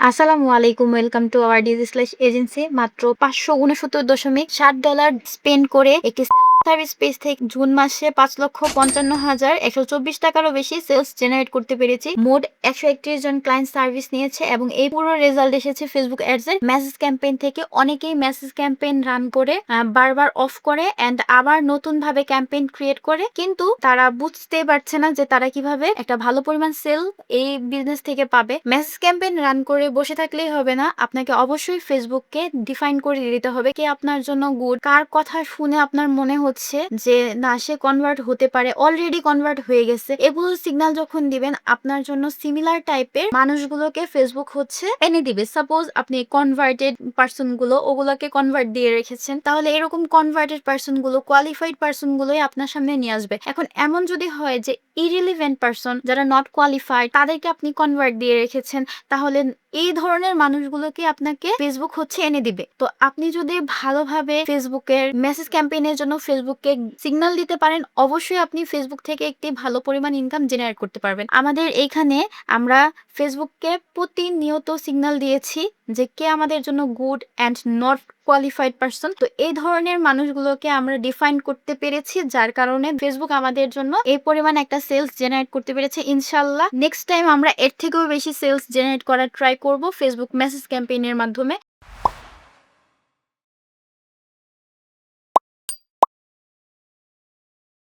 আসসালামু আলাইকুম। Welcome to our digi slash agency. মাত্র $569.60 স্পেন্ড করে একটি সেলফ সার্ভিস পেজ থেকে জুন মাসে 5,55,124 টাকারও বেশি সেলস জেনারেট করতে পেরেছি। মোট 131 জন ক্লায়েন্ট সার্ভিস নিয়েছে এবং এই পুরো রেজাল্ট এসেছে ফেসবুক অ্যাডস এর মেসেজ ক্যাম্পেইন থেকে। অনেকেই মেসেজ ক্যাম্পেইন রান করে বারবার অফ করে অ্যান্ড আবার নতুন ভাবে ক্যাম্পেইন ক্রিয়েট করে, কিন্তু তারা বুঝতেই পারছে না যে তারা কিভাবে একটা ভালো পরিমাণ সেল এই বিজনেস থেকে পাবে। মেসেজ ক্যাম্পেইন রান করে বসে থাকলেই হবে না, আপনাকে অবশ্যই ফেসবুককে ডিফাইন করে দিতে হবে কে আপনার জন্য গুড, কার কথা শুনে আপনার মনে হচ্ছে যে না সে কনভার্ট হতে পারে, অলরেডি কনভার্ট হয়ে গেছে। এগুলো সিগন্যাল যখন দিবেন আপনার জন্য সিমিলার টাইপের মানুষগুলোকে ফেসবুক হচ্ছে এনে দিবে। সাপোজ আপনি কনভার্টেড পার্সন গুলো ওগুলোকে কনভার্ট দিয়ে রেখেছেন, তাহলে এরকম কনভার্টেড পার্সন গুলো কোয়ালিফাইড পার্সন গুলোই আপনার সামনে নিয়ে আসবে। এখন এমন যদি হয় যে ইরিলিভেন্ট পার্সন যারা নট কোয়ালিফাইড তাদেরকে আপনি কনভার্ট দিয়ে রেখেছেন, তাহলে এই ধরনের মানুষগুলোকে আপনাকে ফেসবুক হচ্ছে এনে দিবে। তো আপনি যদি ভালোভাবে ফেসবুকের মেসেজ ক্যাম্পেইনের জন্য ফেসবুককে সিগন্যাল দিতে পারেন, অবশ্যই আপনি ফেসবুক থেকে একটি ভালো পরিমাণ ইনকাম জেনারেট করতে পারবেন। আমাদের এইখানে আমরা ফেসবুককে প্রতিনিয়ত সিগন্যাল দিয়েছি যে কে আমাদের জন্য good and not qualified person. তো এই ধরনের মানুষগুলোকে আমরা ডিফাইন করতে পেরেছি, যার কারণে ফেসবুক আমাদের জন্য এই পরিমাণ একটা সেলস জেনারেট করতে পেরেছে। ইনশাল্লাহ নেক্সট টাইম আমরা এর থেকেও বেশি সেলস জেনারেট করার ট্রাই করব ফেসবুক মেসেজ ক্যাম্পেইনের মাধ্যমে।